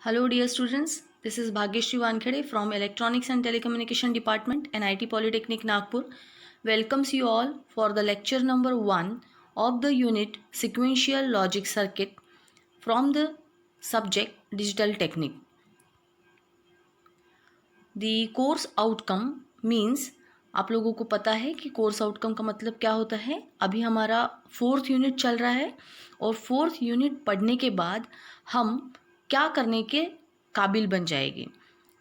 Hello, dear students. This is Bhagyashri Wankhede from Electronics and Telecommunication Department, NIT Polytechnic Nagpur. Welcomes you all for the lecture number 1 of the unit Sequential Logic Circuit from the subject Digital Technique. The course outcome means आप लोगों को पता है कि course outcome का मतलब क्या होता है। अभी हमारा 4th यूनिट चल रहा है और 4th यूनिट पढ़ने के बाद हम क्या करने के काबिल बन जाएंगे।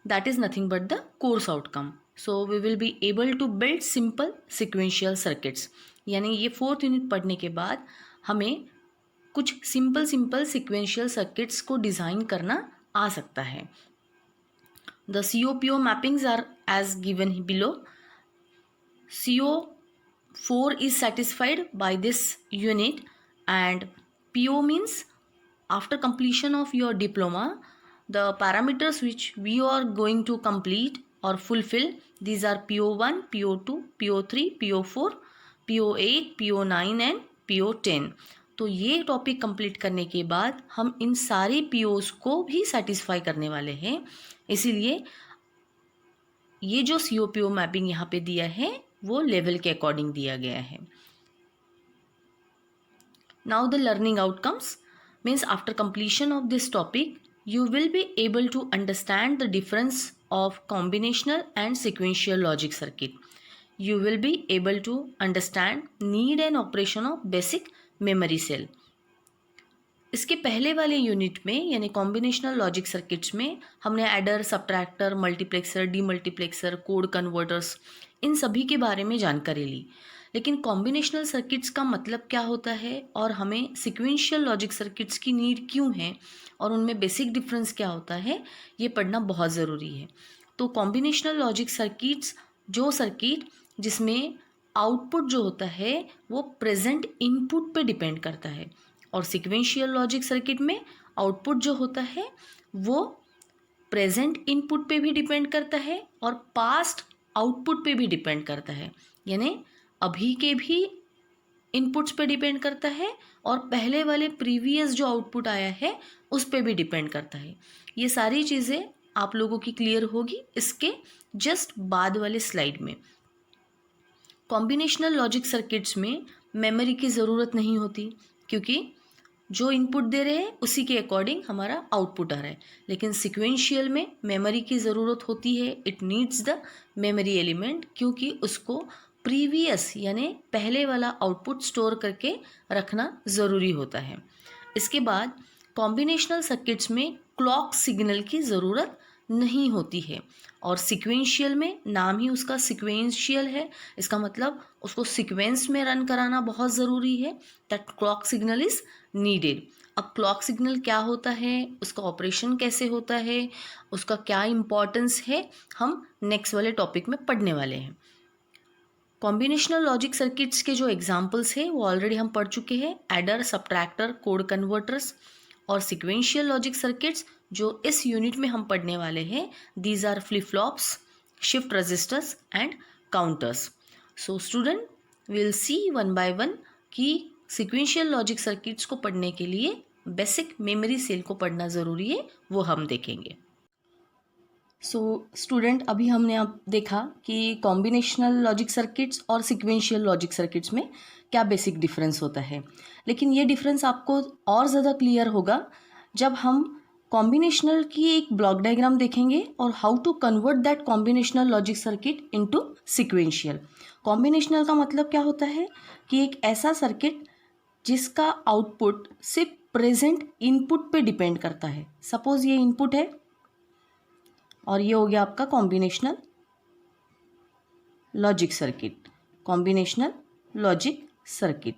That is nothing but the course outcome. So we will be able to build simple sequential circuits. यानी ये 4th यूनिट पढ़ने के बाद हमें कुछ सिंपल सिक्वेंशियल सर्किट्स को डिज़ाइन करना आ सकता है। The COPO mappings are as given below. CO4 is satisfied by this unit, and PO means after completion of your diploma, the parameters which we are going to complete or fulfill, these are PO1, PO2, PO3, PO4, PO8, PO9 and PO10. तो ये topic complete करने के बाद हम इन सारे POs को भी satisfy करने वाले हैं। इसीलिए ये जो COPO मैपिंग यहाँ पे दिया है वो लेवल के अकॉर्डिंग दिया गया है। Now the learning outcomes means after completion of this topic you will be able to understand the difference of combinational and sequential logic circuit. You will be able to understand need and operation of basic memory cell. इसके पहले वाले unit में यानी combinational logic circuits में हमने adder, subtractor, multiplexer, demultiplexer, code converters इन सभी के बारे में जानकारी ली। लेकिन कॉम्बिनेशनल सर्किट्स का मतलब क्या होता है और हमें सिक्वेंशियल लॉजिक सर्किट्स की नीड क्यों है और उनमें बेसिक डिफरेंस क्या होता है, ये पढ़ना बहुत ज़रूरी है। तो कॉम्बिनेशनल लॉजिक सर्किट्स जो सर्किट जिसमें आउटपुट जो होता है वो प्रेजेंट इनपुट पे डिपेंड करता है, और सिक्वेंशियल लॉजिक सर्किट में आउटपुट जो होता है वो प्रेजेंट इनपुट पे भी डिपेंड करता है और पास्ट आउटपुट पे भी डिपेंड करता है। यानी अभी के भी इनपुट्स पे डिपेंड करता है और पहले वाले प्रीवियस जो आउटपुट आया है उस पे भी डिपेंड करता है। ये सारी चीज़ें आप लोगों की क्लियर होगी इसके जस्ट बाद वाले स्लाइड में। कॉम्बिनेशनल लॉजिक सर्किट्स में मेमोरी की ज़रूरत नहीं होती क्योंकि जो इनपुट दे रहे हैं उसी के अकॉर्डिंग हमारा आउटपुट आ रहा है। लेकिन सिक्वेंशियल में मेमोरी की ज़रूरत होती है, it needs the memory element, क्योंकि उसको प्रीवियस यानी पहले वाला आउटपुट स्टोर करके रखना ज़रूरी होता है। इसके बाद कॉम्बिनेशनल सर्किट्स में क्लॉक सिग्नल की ज़रूरत नहीं होती है और सिक्वेंशियल में नाम ही उसका सिक्वेंशियल है, इसका मतलब उसको सीक्वेंस में रन कराना बहुत ज़रूरी है। That clock signal is needed. अब क्लॉक सिग्नल क्या होता है, उसका ऑपरेशन कैसे होता है, उसका क्या इम्पोर्टेंस है, हम नेक्स्ट वाले टॉपिक में पढ़ने वाले हैं। कॉम्बिनेशनल लॉजिक सर्किट्स के जो एग्जाम्पल्स हैं वो ऑलरेडी हम पढ़ चुके हैं, एडर, सब्ट्रैक्टर, कोड कन्वर्टर्स। और सिक्वेंशियल लॉजिक सर्किट्स जो इस यूनिट में हम पढ़ने वाले हैं, these are flip flops, shift registers and counters. So student will see one by one कि सिक्वेंशियल लॉजिक सर्किट्स को पढ़ने के लिए बेसिक मेमोरी सेल को पढ़ना ज़रूरी है, वो हम देखेंगे। सो स्टूडेंट अभी हमने अब देखा कि कॉम्बिनेशनल लॉजिक सर्किट्स और सिक्वेंशियल लॉजिक सर्किट्स में क्या बेसिक डिफरेंस होता है। लेकिन ये डिफरेंस आपको और ज़्यादा क्लियर होगा जब हम कॉम्बिनेशनल की एक ब्लॉक डायग्राम देखेंगे और how to convert that combinational logic circuit into sequential. Combinational का मतलब क्या होता है कि एक ऐसा सर्किट जिसका आउटपुट सिर्फ प्रेजेंट इनपुट पे डिपेंड करता है। सपोज ये इनपुट है और ये हो गया आपका combinational logic circuit. Combinational logic circuit,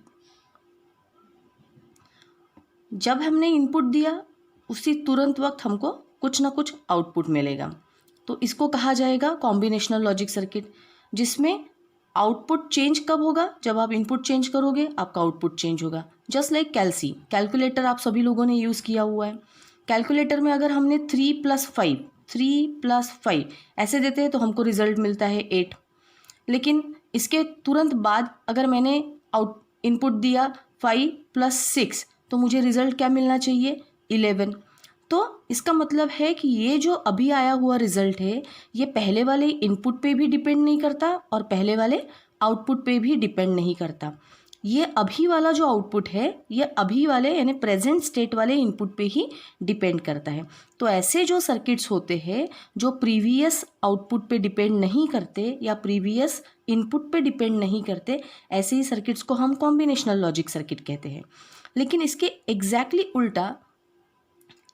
जब हमने इनपुट दिया उसी तुरंत वक्त हमको कुछ ना कुछ आउटपुट मिलेगा, तो इसको कहा जाएगा कॉम्बिनेशनल लॉजिक सर्किट, जिसमें आउटपुट चेंज कब होगा, जब आप इनपुट चेंज करोगे आपका आउटपुट चेंज होगा। जस्ट लाइक कैलकुलेटर आप सभी लोगों ने यूज़ किया हुआ है। कैलकुलेटर में अगर हमने 3+5 ऐसे देते हैं तो हमको रिजल्ट मिलता है 8। लेकिन इसके तुरंत बाद अगर मैंने इनपुट दिया 5+6 तो मुझे रिजल्ट क्या मिलना चाहिए, 11। तो इसका मतलब है कि ये जो अभी आया हुआ रिजल्ट है ये पहले वाले इनपुट पे भी डिपेंड नहीं करता और पहले वाले आउटपुट पे भी डिपेंड नहीं करता। ये अभी वाला जो आउटपुट है ये अभी वाले यानी प्रेजेंट स्टेट वाले इनपुट पे ही डिपेंड करता है। तो ऐसे जो सर्किट्स होते हैं जो प्रीवियस आउटपुट पे डिपेंड नहीं करते या प्रीवियस इनपुट पे डिपेंड नहीं करते, ऐसे ही सर्किट्स को हम कॉम्बिनेशनल लॉजिक सर्किट कहते हैं। लेकिन इसके एग्जैक्टली उल्टा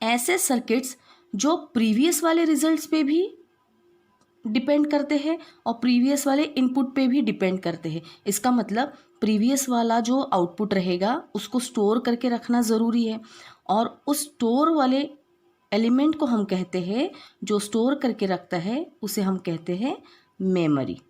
ऐसे सर्किट्स जो प्रीवियस वाले रिजल्ट्स पे भी डिपेंड करते हैं और प्रीवियस वाले इनपुट पे भी डिपेंड करते हैं। इसका मतलब प्रीवियस वाला जो आउटपुट रहेगा उसको स्टोर करके रखना ज़रूरी है और उस स्टोर वाले एलिमेंट को हम कहते हैं, जो स्टोर करके रखता है उसे हम कहते हैं मेमोरी।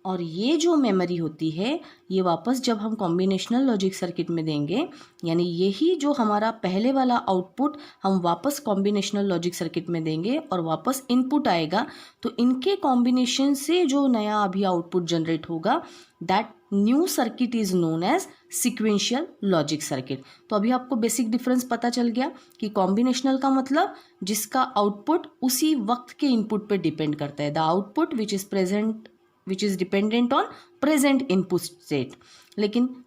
और ये जो मेमोरी होती है ये वापस जब हम कॉम्बिनेशनल लॉजिक सर्किट में देंगे, यानी यही जो हमारा पहले वाला आउटपुट हम वापस कॉम्बिनेशनल लॉजिक सर्किट में देंगे और वापस इनपुट आएगा, तो इनके कॉम्बिनेशन से जो नया अभी आउटपुट जनरेट होगा that new circuit is known as sequential logic circuit. तो अभी आपको बेसिक डिफरेंस पता चल गया कि कॉम्बिनेशनल का मतलब जिसका आउटपुट उसी वक्त के इनपुट पर डिपेंड करता है, the output which is dependent on present input state। लेकिन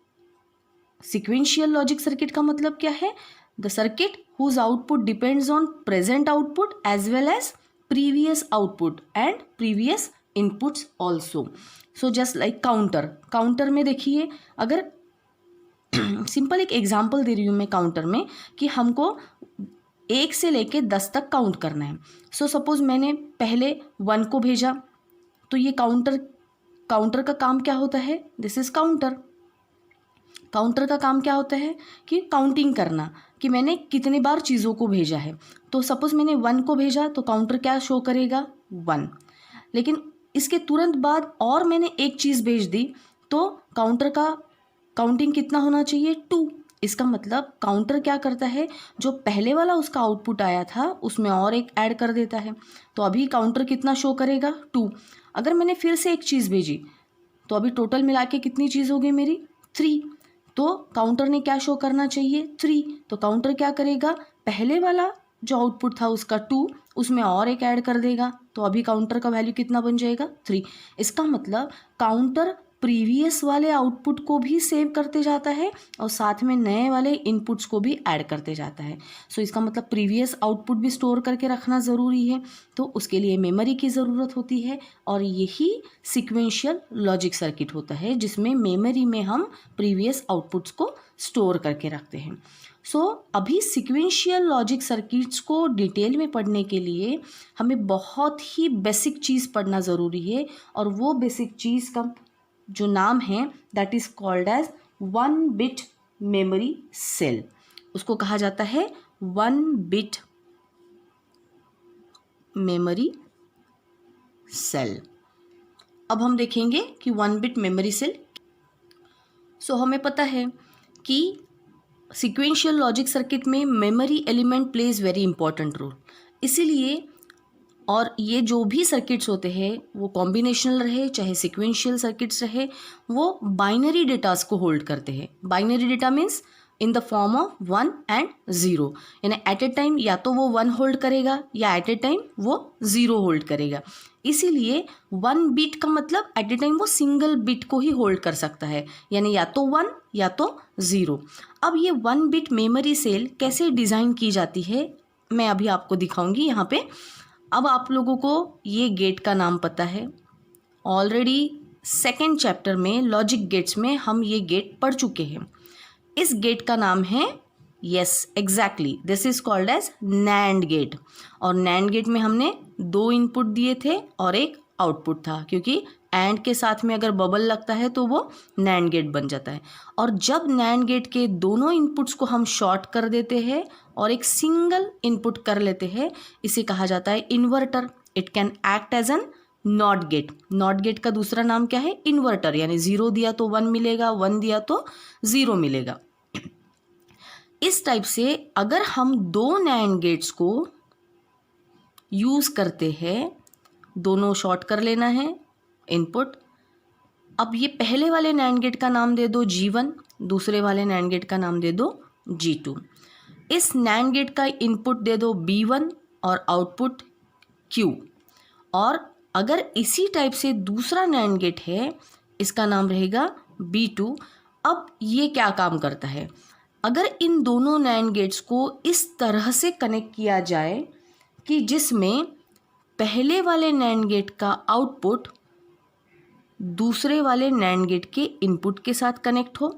sequential logic circuit का मतलब क्या है? The circuit whose output depends on present output as well as previous output and previous inputs also। So just like counter में देखिए, अगर simple एक example दे रही हूँ मैं काउंटर में कि हमको 1 से लेके 10 तक काउंट करना है। सो सपोज मैंने पहले 1 को भेजा, तो ये काउंटर का काम क्या होता है? दिस इज काउंटर का काम क्या होता है कि काउंटिंग करना कि मैंने कितने बार चीज़ों को भेजा है। तो सपोज मैंने 1 को भेजा तो काउंटर क्या शो करेगा? 1। लेकिन इसके तुरंत बाद और मैंने एक चीज़ भेज दी तो काउंटर का काउंटिंग कितना होना चाहिए? 2। इसका मतलब काउंटर क्या करता है, जो पहले वाला उसका आउटपुट आया था उसमें और एक ऐड कर देता है। तो अभी काउंटर कितना शो करेगा? 2। अगर मैंने फिर से एक चीज़ भेजी तो अभी टोटल मिला के कितनी चीज़ होगी मेरी? 3। तो काउंटर ने क्या शो करना चाहिए? 3। तो काउंटर क्या करेगा? पहले वाला जो आउटपुट था उसका 2 उसमें और एक ऐड कर देगा, तो अभी काउंटर का वैल्यू कितना बन जाएगा? 3। इसका मतलब काउंटर प्रीवियस वाले आउटपुट को भी सेव करते जाता है और साथ में नए वाले इनपुट्स को भी ऐड करते जाता है। सो इसका मतलब प्रीवियस आउटपुट भी स्टोर करके रखना ज़रूरी है, तो उसके लिए मेमोरी की ज़रूरत होती है और यही सिक्वेंशियल लॉजिक सर्किट होता है जिसमें मेमोरी में हम प्रीवियस आउटपुट्स को स्टोर करके रखते हैं। अभी सिक्वेंशियल लॉजिक सर्किट्स को डिटेल में पढ़ने के लिए हमें बहुत ही बेसिक चीज़ पढ़ना ज़रूरी है और वो बेसिक चीज़ का जो नाम है that is called as 1 bit memory cell. उसको कहा जाता है 1 बिट मेमोरी सेल। अब हम देखेंगे कि 1 बिट मेमोरी सेल। हमें पता है कि सिक्वेंशियल लॉजिक सर्किट में memory element plays very important role, इसीलिए और ये जो भी सर्किट्स होते हैं वो कॉम्बिनेशनल रहे चाहे सिक्वेंशियल सर्किट्स रहे, वो बाइनरी डेटास को होल्ड करते हैं। Binary data means in the form of 1 and 0, यानी एट ए टाइम या तो वो 1 होल्ड करेगा या एट ए टाइम वो 0 होल्ड करेगा। इसीलिए 1 बिट का मतलब एट ए टाइम वो सिंगल बिट को ही होल्ड कर सकता है, यानी या तो 1 या तो 0। अब ये 1 बिट मेमोरी सेल कैसे डिज़ाइन की जाती है मैं अभी आपको दिखाऊंगी यहाँ पे। अब आप लोगों को ये गेट का नाम पता है, ऑलरेडी 2nd चैप्टर में लॉजिक गेट्स में हम ये गेट पढ़ चुके हैं। इस गेट का नाम है, yes exactly, this is called as NAND gate. और नैंड गेट में हमने 2 इनपुट दिए थे और एक आउटपुट था, क्योंकि एंड के साथ में अगर बबल लगता है तो वो नैंड गेट बन जाता है। और जब नैंड गेट के दोनों इनपुट्स को हम शॉर्ट कर देते हैं और एक सिंगल इनपुट कर लेते हैं, इसे कहा जाता है inverter. It can act as an NOT gate. NOT gate का दूसरा नाम क्या है? इन्वर्टर, यानी 0 दिया तो 1 मिलेगा, 1 दिया तो 0 मिलेगा। इस टाइप से अगर हम 2 नैंड गेट्स को यूज़ करते हैं, दोनों शॉर्ट कर लेना है इनपुट। अब ये पहले वाले नैंड गेट का नाम दे दो G1, दूसरे वाले नैंड गेट का नाम दे दो G2। इस नैंड गेट का इनपुट दे दो B1 और आउटपुट Q। और अगर इसी टाइप से दूसरा नैंड गेट है, इसका नाम रहेगा B2। अब ये क्या काम करता है, अगर इन दोनों नैंड गेट्स को इस तरह से कनेक्ट किया जाए कि जिसमें पहले वाले नैंड गेट का आउटपुट दूसरे वाले नैंड गेट के इनपुट के साथ कनेक्ट हो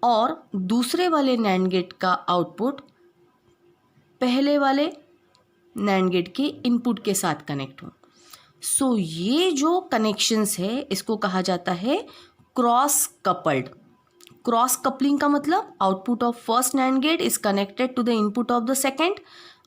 और दूसरे वाले नैंड गेट का आउटपुट पहले वाले नैंड गेट के इनपुट के साथ कनेक्ट हो। सो ये जो कनेक्शंस है इसको कहा जाता है क्रॉस कपल्ड। क्रॉस कपलिंग का मतलब output of first NAND gate is connected to the input of the second,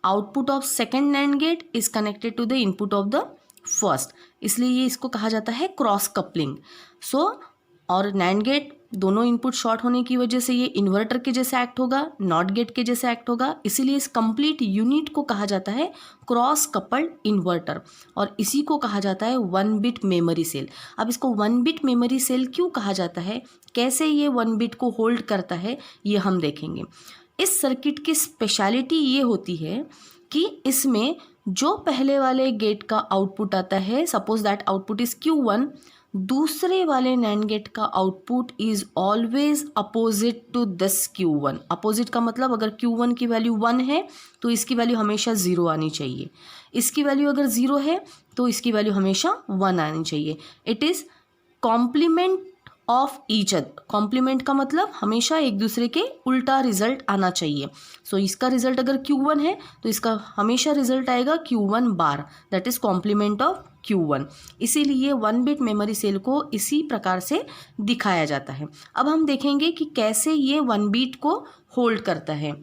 output of second NAND gate is connected to the input of the first, इसलिए ये इसको कहा जाता है क्रॉस कपलिंग। सो और NAND gate दोनों input short होने की वजह से ये इन्वर्टर के जैसे एक्ट होगा, नॉट गेट के जैसे एक्ट होगा, इसीलिए इस कंप्लीट यूनिट को कहा जाता है क्रॉस कपल्ड इन्वर्टर और इसी को कहा जाता है 1 बिट मेमोरी सेल। अब इसको 1 बिट मेमोरी सेल क्यों कहा जाता है, कैसे ये 1 बिट को होल्ड करता है, ये हम देखेंगे। इस सर्किट की स्पेशलिटी ये होती है कि इसमें जो पहले वाले गेट का आउटपुट आता है, suppose that output is Q1, दूसरे वाले नैंड गेट का output is always opposite to this Q1। Opposite का मतलब अगर Q1 की वैल्यू 1 है तो इसकी वैल्यू हमेशा 0 आनी चाहिए, इसकी वैल्यू अगर 0 है तो इसकी वैल्यू हमेशा 1 आनी चाहिए। It is complement of each other. Complement का मतलब हमेशा एक दूसरे के उल्टा रिजल्ट आना चाहिए। सो इसका रिजल्ट अगर Q1 है तो इसका हमेशा रिजल्ट आएगा Q1 bar, that is complement of Q1। इसीलिए 1 बिट मेमोरी सेल को इसी प्रकार से दिखाया जाता है। अब हम देखेंगे कि कैसे ये 1 बिट को होल्ड करता है।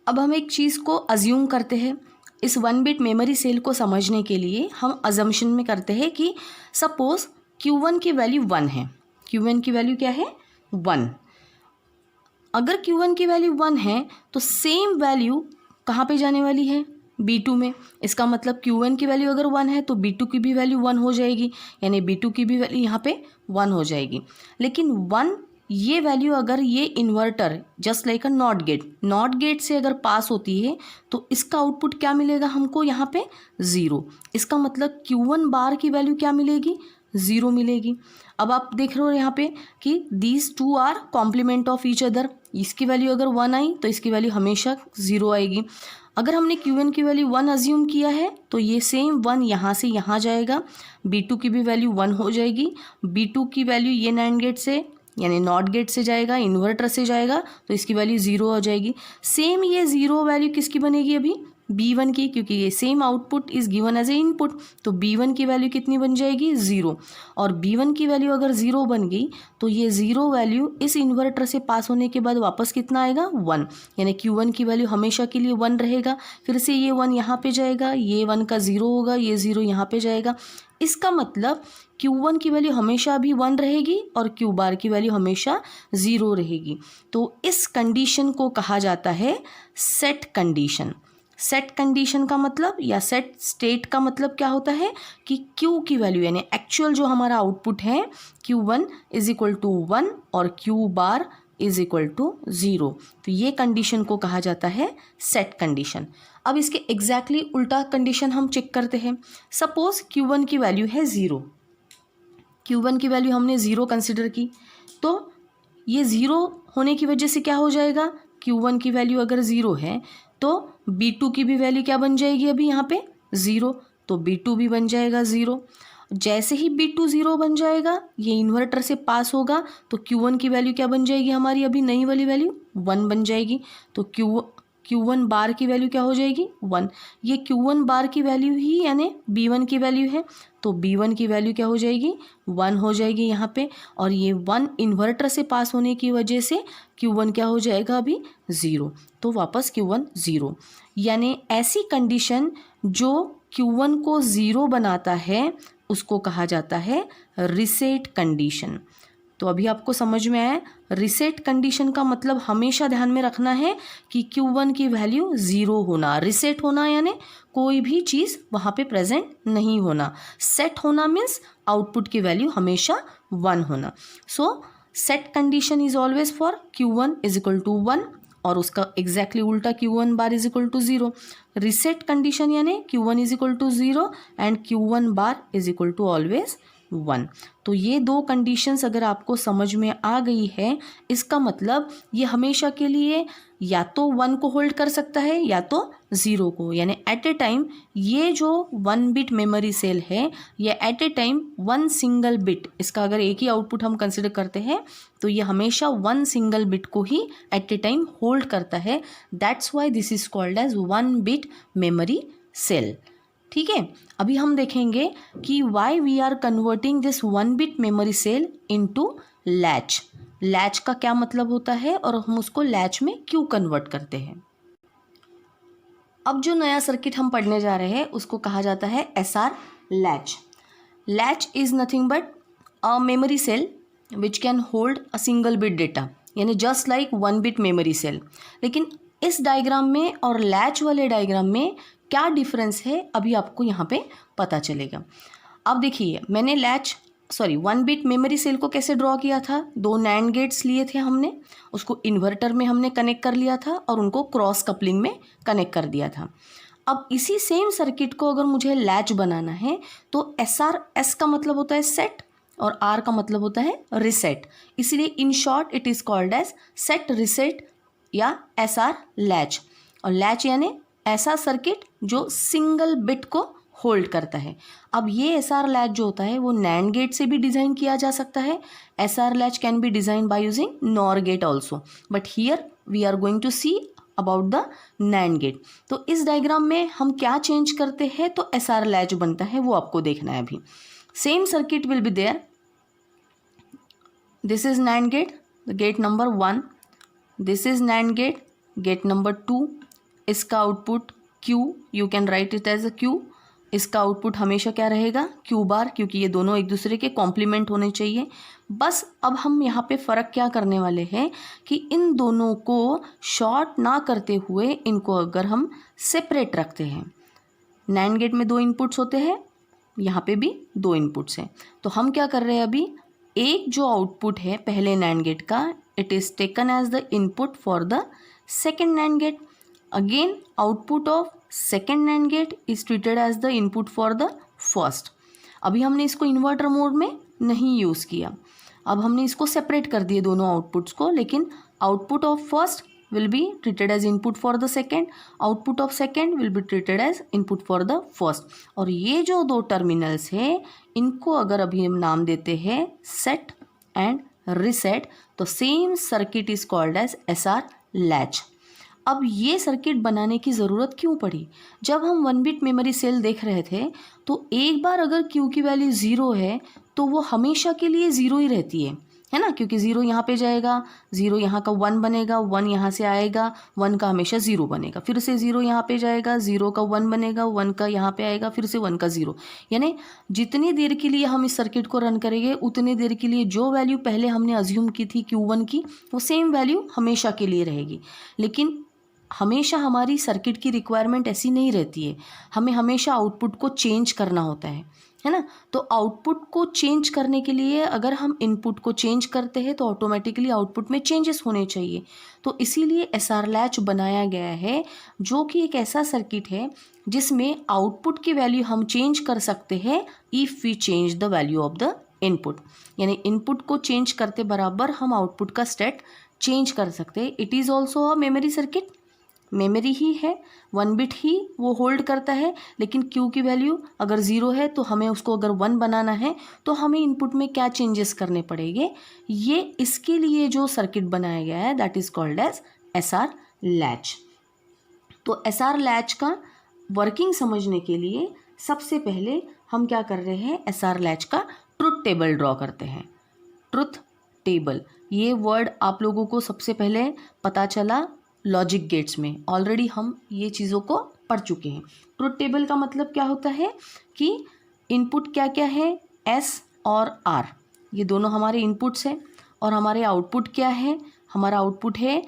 अब हम एक चीज़ को अज्यूम करते हैं, इस 1 बिट मेमोरी सेल को समझने के लिए हम अजम्पशन में करते हैं कि सपोज Q1 की वैल्यू 1 है। Q1 की वैल्यू क्या है, 1। अगर Q1 की वैल्यू 1 है तो सेम वैल्यू कहाँ पे जाने वाली है, B2 में। इसका मतलब Q1 की वैल्यू अगर 1 है तो B2 की भी वैल्यू 1 हो जाएगी, यानी B2 की भी वैल्यू यहाँ पे 1 हो जाएगी। लेकिन 1 ये वैल्यू अगर ये inverter just like a not gate से अगर पास होती है तो इसका आउटपुट क्या मिलेगा हमको, यहाँ पे 0। इसका मतलब Q1 बार की वैल्यू क्या मिलेगी, 0 मिलेगी। अब आप देख रहे हो यहाँ पे कि these two are complement of each other. इसकी वैल्यू अगर 1 आई तो इसकी वैल्यू हमेशा 0 आएगी। अगर हमने Q1 की वैल्यू 1 अज्यूम किया है तो ये सेम 1 यहाँ से यहाँ जाएगा, B2 की भी वैल्यू 1 हो जाएगी। B2 की वैल्यू ये नैंड गेट से यानी नॉट गेट से जाएगा, इन्वर्टर से जाएगा तो इसकी वैल्यू 0 हो जाएगी। सेम ये 0 वैल्यू किसकी बनेगी अभी, B1 की, क्योंकि ये same output is given as a input. तो B1 की वैल्यू कितनी बन जाएगी, 0। और B1 की वैल्यू अगर 0 बन गई तो ये 0 वैल्यू इस इन्वर्टर से पास होने के बाद वापस कितना आएगा, 1। यानी Q1 की वैल्यू हमेशा के लिए 1 रहेगा। फिर से ये 1 यहाँ पे जाएगा, ये 1 का 0 होगा, ये 0 यहाँ पे जाएगा। इसका मतलब Q1 की वैल्यू हमेशा अभी 1 रहेगी और Q बार की वैल्यू हमेशा 0 रहेगी। तो इस कंडीशन को कहा जाता है सेट कंडीशन। सेट कंडीशन का मतलब या सेट स्टेट का मतलब क्या होता है कि Q की वैल्यू यानी एक्चुअल जो हमारा आउटपुट है Q1 इज इक्वल टू 1 और Q bar is equal to 0। तो ये कंडीशन को कहा जाता है सेट कंडीशन। अब इसके एग्जैक्टली उल्टा कंडीशन हम चेक करते हैं। सपोज Q1 की वैल्यू है 0, Q1 की वैल्यू हमने 0 कंसिडर की तो ये 0 होने की वजह से क्या हो जाएगा, Q1 की वैल्यू अगर 0 है तो B2 की भी वैल्यू क्या बन जाएगी अभी यहाँ पे 0, तो B2 भी बन जाएगा 0। जैसे ही B2 0 बन जाएगा ये इन्वर्टर से पास होगा तो Q1 की वैल्यू क्या बन जाएगी हमारी अभी नई वाली वैल्यू 1 बन जाएगी। तो Q1 बार की वैल्यू क्या हो जाएगी 1। ये Q1 बार की वैल्यू ही यानी B1 की वैल्यू है तो B1 की वैल्यू क्या हो जाएगी 1 हो जाएगी यहाँ पे। और ये 1 इन्वर्टर से पास होने की वजह से Q1 क्या हो जाएगा अभी 0, तो वापस Q1 0। यानी ऐसी कंडीशन जो Q1 को 0 बनाता है उसको कहा जाता है रीसेट कंडीशन। तो अभी आपको समझ में आया, रिसेट कंडीशन का मतलब हमेशा ध्यान में रखना है कि Q1 की वैल्यू 0 होना। रिसेट होना यानी कोई भी चीज़ वहाँ पे प्रेजेंट नहीं होना। सेट होना मीन्स आउटपुट की वैल्यू हमेशा 1 होना। So set condition is always for Q1 is equal to 1 और उसका एग्जैक्टली उल्टा Q1 bar is equal to 0। Reset condition यानी Q1 is equal to 0 and Q1 bar is equal to always 1। तो ये दो कंडीशंस अगर आपको समझ में आ गई है, इसका मतलब ये हमेशा के लिए या तो 1 को होल्ड कर सकता है या तो 0 को, यानी एट ए टाइम ये जो 1 बिट मेमोरी सेल है ये at a time 1 single bit, इसका अगर एक ही आउटपुट हम कंसिडर करते हैं तो ये हमेशा 1 सिंगल बिट को ही एट ए टाइम होल्ड करता है। That's why this is called as 1 bit memory cell. ठीक है, अभी हम देखेंगे कि why we are converting this 1 bit memory cell into latch. Latch का क्या मतलब होता है और हम उसको लैच में क्यों कन्वर्ट करते हैं। अब जो नया सर्किट हम पढ़ने जा रहे हैं उसको कहा जाता है SR latch. Latch is nothing but a memory cell which can hold a single bit data, यानी just like 1 bit memory cell. लेकिन इस डायग्राम में और लैच वाले डायग्राम में क्या डिफरेंस है अभी आपको यहाँ पे पता चलेगा। अब देखिए, मैंने 1 बिट मेमोरी सेल को कैसे ड्रॉ किया था। 2 नैंड गेट्स लिए थे हमने, उसको इन्वर्टर में हमने कनेक्ट कर लिया था और उनको क्रॉस कपलिंग में कनेक्ट कर दिया था। अब इसी सेम सर्किट को अगर मुझे लैच बनाना है तो SR, S का मतलब होता है सेट और R का मतलब होता है रिसेट, इसलिए in short it is called as set reset या SR लैच। और लैच यानी ऐसा सर्किट जो सिंगल बिट को होल्ड करता है। अब ये SR लैच जो होता है वो नैंड गेट से भी डिज़ाइन किया जा सकता है। SR latch can be design by using NOR gate also, but here we are going to see about the NAND gate. तो इस डायग्राम में हम क्या चेंज करते हैं तो SR लैच बनता है, वो आपको देखना है। अभी same circuit will be there. This is NAND gate, gate number 1, this is NAND gate, gate number 2, इसका output Q, you can write it as a Q। इसका आउटपुट हमेशा क्या रहेगा Q बार, क्योंकि ये दोनों एक दूसरे के कॉम्प्लीमेंट होने चाहिए। बस अब हम यहाँ पे फ़र्क क्या करने वाले हैं कि इन दोनों को शॉर्ट ना करते हुए इनको अगर हम सेपरेट रखते हैं। नैंड गेट में 2 इनपुट्स होते हैं, यहाँ पे भी 2 इनपुट्स हैं, तो हम क्या कर रहे हैं अभी, एक जो आउटपुट है पहले नैंड गेट का, it is taken as the input for the second NAND gate. Again, output of second NAND gate is treated as the input for the first। अभी हमने इसको इन्वर्टर मोड में नहीं यूज़ किया, अब हमने इसको सेपरेट कर दिए दोनों आउटपुट्स को, लेकिन output of first will be treated as input for the second, output of second will be treated as input for the first. और ये जो 2 टर्मिनल्स हैं इनको अगर अभी हम नाम देते हैं सेट एंड रिसेट, तो same circuit is called as SR latch. अब ये सर्किट बनाने की ज़रूरत क्यों पड़ी? जब हम 1 बिट मेमोरी सेल देख रहे थे तो एक बार अगर Q की वैल्यू 0 है तो वो हमेशा के लिए 0 ही रहती है ना, क्योंकि 0 यहाँ पे जाएगा, 0 यहाँ का 1 बनेगा, 1 यहाँ से आएगा, 1 का हमेशा 0 बनेगा, फिर से 0 यहाँ पे जाएगा, 0 का 1 बनेगा, 1 का यहाँ पे आएगा, फिर से 1 का 0। यानी जितनी देर के लिए हम इस सर्किट को रन करेंगे उतनी देर के लिए जो वैल्यू पहले हमने अज्यूम की थी Q1 की, वो सेम वैल्यू हमेशा के लिए रहेगी। लेकिन हमेशा हमारी सर्किट की रिक्वायरमेंट ऐसी नहीं रहती है, हमें हमेशा आउटपुट को चेंज करना होता है ना। तो आउटपुट को चेंज करने के लिए अगर हम इनपुट को चेंज करते हैं तो ऑटोमेटिकली आउटपुट में चेंजेस होने चाहिए। तो इसीलिए SR लैच बनाया गया है, जो कि एक ऐसा सर्किट है जिसमें आउटपुट की वैल्यू हम चेंज कर सकते हैं if we change the value of the input. यानी इनपुट को चेंज करते बराबर हम आउटपुट का स्टेट चेंज कर सकते हैं। It is also a memory circuit, memory ही है, 1 बिट ही वो होल्ड करता है, लेकिन Q की वैल्यू अगर 0 है तो हमें उसको अगर 1 बनाना है तो हमें इनपुट में क्या चेंजेस करने पड़ेंगे, ये इसके लिए जो सर्किट बनाया गया है that is called as SR latch. तो SR लैच का वर्किंग समझने के लिए सबसे पहले हम क्या कर रहे हैं, SR लैच का ट्रुथ टेबल ड्रॉ करते हैं। ट्रुथ टेबल, ये वर्ड आप लोगों को सबसे पहले पता चला लॉजिक गेट्स में, ऑलरेडी हम ये चीज़ों को पढ़ चुके हैं। ट्रुथ टेबल का मतलब क्या होता है कि इनपुट क्या क्या है, S और R, ये दोनों हमारे इनपुट्स हैं और हमारे आउटपुट क्या है, हमारा आउटपुट है,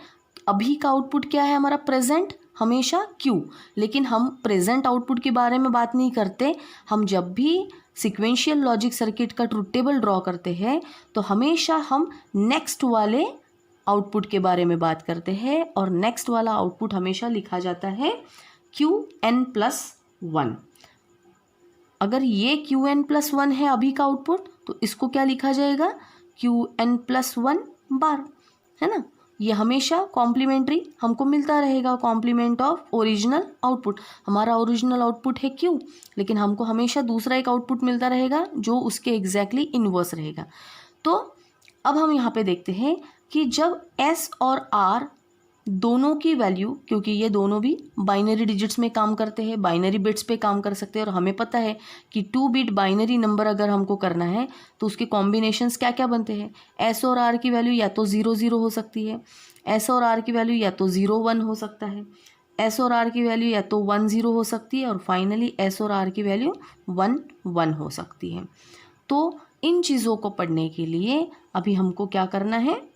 अभी का आउटपुट क्या है हमारा, प्रेजेंट हमेशा Q। लेकिन हम प्रेजेंट आउटपुट के बारे में बात नहीं करते। हम जब भी सिक्वेंशियल लॉजिक सर्किट का ट्रुथ टेबल ड्रॉ करते हैं तो हमेशा हम नेक्स्ट वाले आउटपुट के बारे में बात करते हैं, और नेक्स्ट वाला आउटपुट हमेशा लिखा जाता है Qn+1। अगर ये Qn+1 है अभी का आउटपुट, तो इसको क्या लिखा जाएगा, Qn+1 बार, है ना। ये हमेशा कॉम्प्लीमेंट्री हमको मिलता रहेगा, कॉम्प्लीमेंट ऑफ ओरिजिनल आउटपुट। हमारा ओरिजिनल आउटपुट है Q, लेकिन हमको हमेशा दूसरा एक आउटपुट मिलता रहेगा जो उसके एग्जैक्टली इन्वर्स रहेगा। तो अब हम यहाँ पे देखते हैं कि जब S और R दोनों की वैल्यू, क्योंकि ये दोनों भी बाइनरी डिजिट्स में काम करते हैं, बाइनरी बिट्स पे काम कर सकते हैं, और हमें पता है कि 2 बिट बाइनरी नंबर अगर हमको करना है तो उसके कॉम्बिनेशंस क्या क्या बनते हैं। S और R की वैल्यू या तो 0 0 हो सकती है, S और R की वैल्यू या तो 0 1 हो सकता है, S और R की वैल्यू या तो 1 0 हो सकती है, और फाइनली S और R की वैल्यू 1 1 हो सकती है। तो इन चीज़ों को पढ़ने के लिए अभी हमको क्या करना है,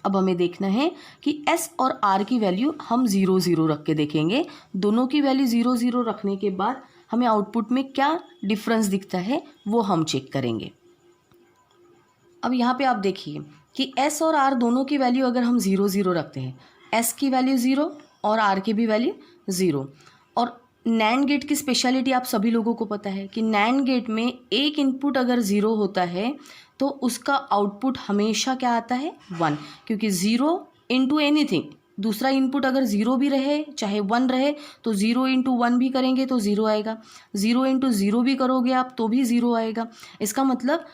अब हमें देखना है कि S और R की वैल्यू हम 0 0 रख के देखेंगे। दोनों की वैल्यू 0 0 रखने के बाद हमें आउटपुट में क्या डिफरेंस दिखता है वो हम चेक करेंगे। अब यहाँ पे आप देखिए कि S और R दोनों की वैल्यू अगर हम 0 0 रखते हैं, S की वैल्यू 0 और R की भी वैल्यू 0, और नैंड गेट की स्पेशलिटी आप सभी लोगों को पता है कि नैंड गेट में एक इनपुट अगर 0 होता है तो उसका आउटपुट हमेशा क्या आता है, 1, क्योंकि 0 इंटू एनीथिंग, दूसरा इनपुट अगर 0 भी रहे चाहे 1 रहे तो 0 इंटू 1 भी करेंगे तो 0 आएगा, 0 इंटू 0 भी करोगे आप तो भी 0 आएगा। इसका मतलब,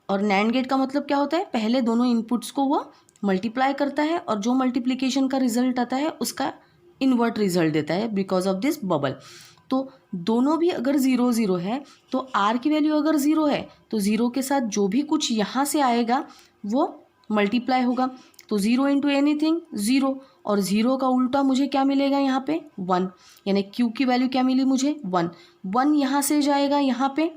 और नैंड गेट का मतलब क्या होता है, पहले दोनों इनपुट्स को वो मल्टीप्लाई करता है और जो मल्टीप्लिकेशन का रिजल्ट आता है उसका इन्वर्ट रिजल्ट देता है बिकॉज ऑफ दिस बबल। तो दोनों भी अगर 0 0 है तो R की वैल्यू अगर 0 है तो 0 के साथ जो भी कुछ यहाँ से आएगा वो मल्टीप्लाई होगा, तो 0 इंटू एनीथिंग 0, और 0 का उल्टा मुझे क्या मिलेगा यहाँ पे 1, यानी Q की वैल्यू क्या मिली मुझे 1, 1 यहाँ से जाएगा यहाँ पे,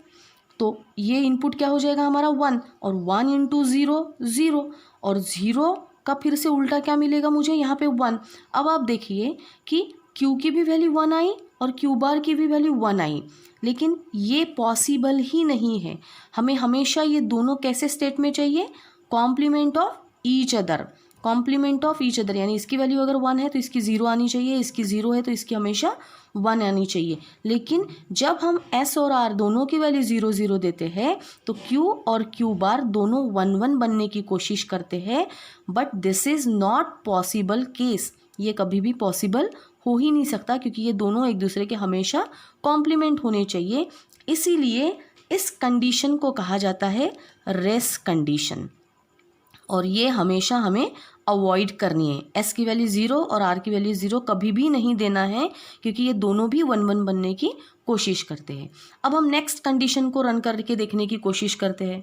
तो ये इनपुट क्या हो जाएगा हमारा 1, और 1 इंटू 0 0, और 0 का फिर से उल्टा क्या मिलेगा मुझे यहाँ पे 1। अब आप देखिए कि Q की भी वैल्यू 1 आई और Q बार की भी वैल्यू 1 आई, लेकिन ये पॉसिबल ही नहीं है। हमें हमेशा ये दोनों कैसे स्टेट में चाहिए, complement of each other, complement of each other, यानी इसकी वैल्यू अगर 1 है तो इसकी 0 आनी चाहिए, इसकी 0 है तो इसकी हमेशा 1 आनी चाहिए। लेकिन जब हम S और R दोनों की वैल्यू 0 0 देते हैं तो Q और Q बार दोनों 1 1 बनने की कोशिश करते हैं, but this is not possible case, ये कभी भी पॉसिबल हो ही नहीं सकता, क्योंकि ये दोनों एक दूसरे के हमेशा कॉम्प्लीमेंट होने चाहिए। इसीलिए इस कंडीशन को कहा जाता है रेस कंडीशन, और ये हमेशा हमें अवॉइड करनी है। S की वैल्यू 0 और R की वैल्यू 0 कभी भी नहीं देना है, क्योंकि ये दोनों भी 1 1 बनने की कोशिश करते हैं। अब हम नेक्स्ट कंडीशन को रन करके देखने की कोशिश करते हैं।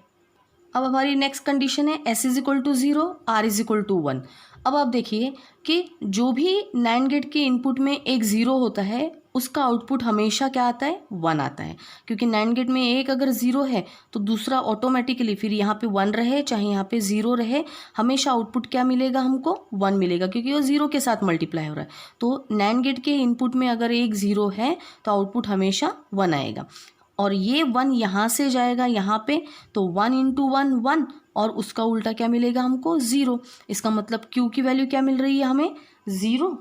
अब हमारी नेक्स्ट कंडीशन है S is equal to 0, R is equal to 1। अब आप देखिए कि जो भी नैंड गेट के इनपुट में एक 0 होता है उसका आउटपुट हमेशा क्या आता है, 1 आता है, क्योंकि नैंड गेट में एक अगर 0 है तो दूसरा ऑटोमेटिकली फिर यहाँ पे 1 रहे चाहे यहाँ पे 0 रहे, हमेशा आउटपुट क्या मिलेगा हमको, 1 मिलेगा, क्योंकि वो 0 के साथ मल्टीप्लाई हो रहा है। तो नैंड गेट के इनपुट में अगर एक 0 है तो आउटपुट हमेशा 1 आएगा, और ये 1 यहाँ से जाएगा यहाँ पे, तो 1 इंटू 1 1, और उसका उल्टा क्या मिलेगा हमको 0। इसका मतलब Q की वैल्यू क्या मिल रही है हमें 0,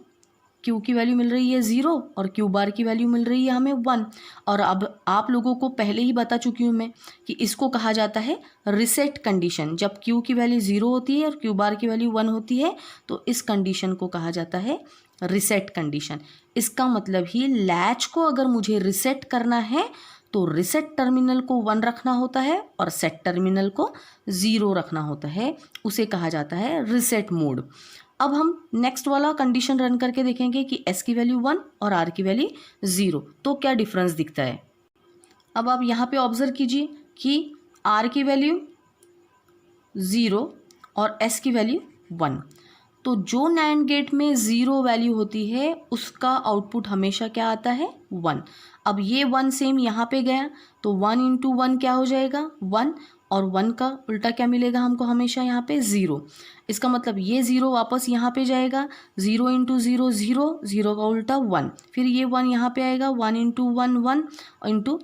Q की वैल्यू मिल रही है 0, और Q बार की वैल्यू मिल रही है हमें 1। और अब आप लोगों को पहले ही बता चुकी हूँ मैं कि इसको कहा जाता है रिसेट कंडीशन। जब Q की वैल्यू 0 होती है और Q बार की वैल्यू 1 होती है तो इस कंडीशन को कहा जाता है रिसेट कंडीशन। इसका मतलब ही लैच को अगर मुझे रिसेट करना है तो रिसेट टर्मिनल को 1 रखना होता है और सेट टर्मिनल को 0 रखना होता है, उसे कहा जाता है रिसेट मोड। अब हम नेक्स्ट वाला कंडीशन रन करके देखेंगे कि S की वैल्यू 1 और R की वैल्यू 0, तो क्या डिफरेंस दिखता है। अब आप यहाँ पे ऑब्जर्व कीजिए कि R की वैल्यू 0 और S की वैल्यू 1, तो जो नैंड गेट में 0 वैल्यू होती है उसका आउटपुट हमेशा क्या आता है 1। अब ये 1 सेम यहाँ पे गया तो 1 इंटू 1 क्या हो जाएगा 1, और 1 का उल्टा क्या मिलेगा हमको हमेशा यहाँ पे 0। इसका मतलब ये 0 वापस यहाँ पे जाएगा, 0 इंटू 0 0, 0 का उल्टा 1, फिर ये 1 यहाँ पे आएगा, 1 इंटू 1 1 इंटू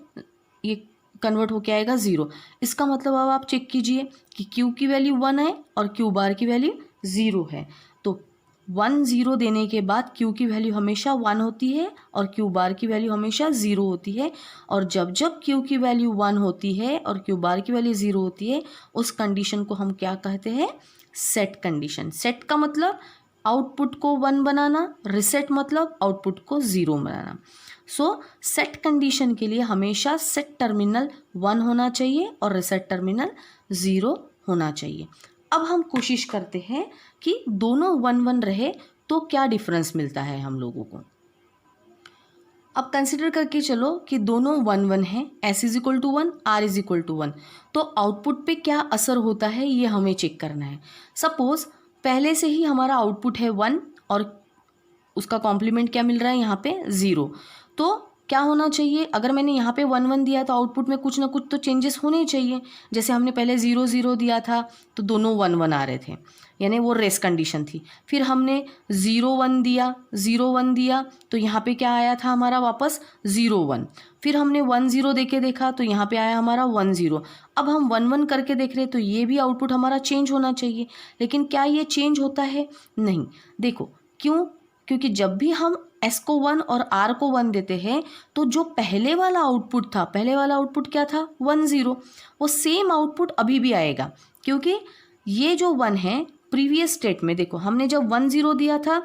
ये कन्वर्ट होके आएगा 0। इसका मतलब अब आप चेक कीजिए कि Q की वैल्यू 1 है और Q बार की वैल्यू 0 है। तो 1 0 देने के बाद Q की वैल्यू हमेशा 1 होती है और Q बार की वैल्यू हमेशा 0 होती है। और जब जब Q की वैल्यू 1 होती है और Q बार की वैल्यू 0 होती है, उस कंडीशन को हम क्या कहते हैं? Set condition. सेट का मतलब आउटपुट को 1 बनाना, रिसेट मतलब आउटपुट को 0 बनाना। सो सेट कंडीशन के लिए हमेशा सेट टर्मिनल 1 होना चाहिए और रिसेट टर्मिनल 0 होना चाहिए। अब हम कोशिश करते हैं कि दोनों 1 1 रहे तो क्या डिफरेंस मिलता है हम लोगों को। अब कंसिडर करके चलो कि दोनों 1 1 हैं, S is equal to 1, R is equal to 1, तो आउटपुट पे क्या असर होता है ये हमें चेक करना है। सपोज पहले से ही हमारा आउटपुट है 1 और उसका कॉम्प्लीमेंट क्या मिल रहा है यहाँ पे 0, तो क्या होना चाहिए? अगर मैंने यहाँ पे 1 1 दिया तो आउटपुट में कुछ ना कुछ तो चेंजेस होने चाहिए। जैसे हमने पहले 0 0 दिया था तो दोनों 1 1 आ रहे थे, यानी वो रेस कंडीशन थी। फिर हमने 0 1 दिया, 0 1 दिया तो यहाँ पे क्या आया था हमारा वापस 0 1। फिर हमने 1 0 दे के देखा तो यहाँ पे आया हमारा 1 0। अब हम 1 1 करके देख रहे हैं तो ये भी आउटपुट हमारा चेंज होना चाहिए, लेकिन क्या ये चेंज होता है? नहीं। देखो क्यों? क्योंकि जब भी हम S को 1 और R को 1 देते हैं तो जो पहले वाला आउटपुट था, पहले वाला आउटपुट क्या था? 1 0, वो सेम आउटपुट अभी भी आएगा, क्योंकि ये जो 1 है प्रीवियस स्टेट में, देखो हमने जब 1 0 दिया था,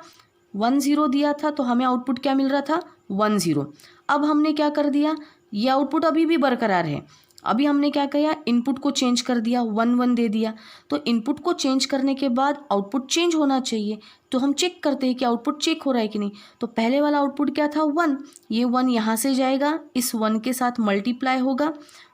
1 0 दिया था तो हमें आउटपुट क्या मिल रहा था? 1 0। अब हमने क्या कर दिया? ये आउटपुट अभी भी बरकरार है। अभी हमने क्या किया? इनपुट को चेंज कर दिया, 1 1 दे दिया। तो इनपुट को चेंज करने के बाद आउटपुट चेंज होना चाहिए, तो हम चेक करते हैं कि आउटपुट चेक हो रहा है कि नहीं। तो पहले वाला आउटपुट क्या था? 1। ये 1 यहाँ से जाएगा, इस 1 के साथ मल्टीप्लाई होगा,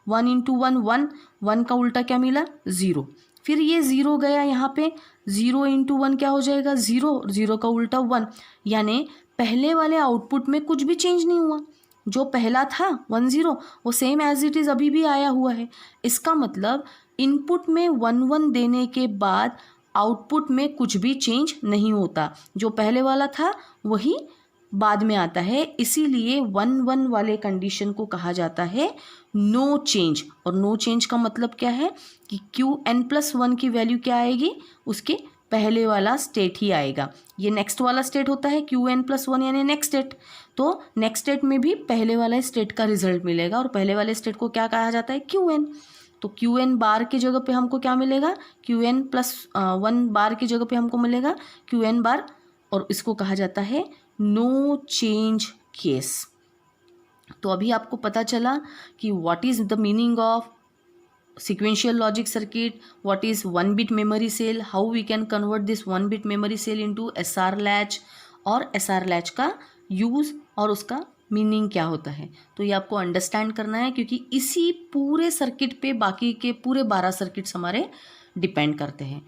1 इंटू 1 1, 1 का उल्टा क्या मिला? 0। फिर ये 0 गया यहाँ पे, 0 इंटू 1 क्या हो जाएगा? 0, 0 का उल्टा 1, यानी पहले वाले आउटपुट में कुछ भी चेंज नहीं हुआ। जो पहला था 1 0 वो सेम एज इट इज़ अभी भी आया हुआ है। इसका मतलब इनपुट में 1 1 देने के बाद आउटपुट में कुछ भी चेंज नहीं होता, जो पहले वाला था वही बाद में आता है। इसीलिए 1 1 वाले कंडीशन को कहा जाता है नो चेंज। और नो चेंज का मतलब क्या है कि Qn+1 की वैल्यू क्या आएगी? उसके पहले वाला स्टेट ही आएगा। ये नेक्स्ट वाला स्टेट होता है Qn+1 यानी नेक्स्ट स्टेट। तो नेक्स्ट स्टेट में भी पहले वाले स्टेट का रिजल्ट मिलेगा और पहले वाले स्टेट को क्या कहा जाता है? Qn। तो Qn बार की जगह पे हमको क्या मिलेगा? Qn+1 बार की जगह पे हमको मिलेगा Qn बार, और इसको कहा जाता है नो चेंज केस। तो अभी आपको पता चला कि what is the meaning of sequential logic circuit, what is 1-bit memory cell, how we can convert this 1-bit memory cell into SR latch, और SR latch का यूज़ और उसका मीनिंग क्या होता है। तो ये आपको अंडरस्टैंड करना है, क्योंकि इसी पूरे सर्किट पे बाकी के पूरे 12 सर्किट्स हमारे डिपेंड करते हैं।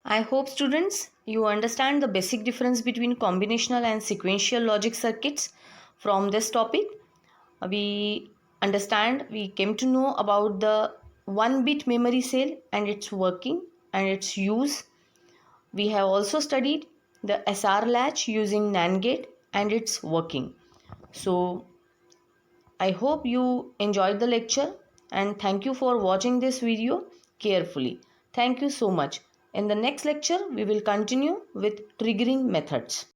I hope students you understand the basic difference between combinational and sequential logic circuits from this topic. We came to know about the 1-bit memory cell and its working and its use. We have also studied the SR latch using NAND gate and its working. So I hope you enjoyed the lecture, and thank you for watching this video carefully. Thank you so much. In the next lecture we will continue with triggering methods.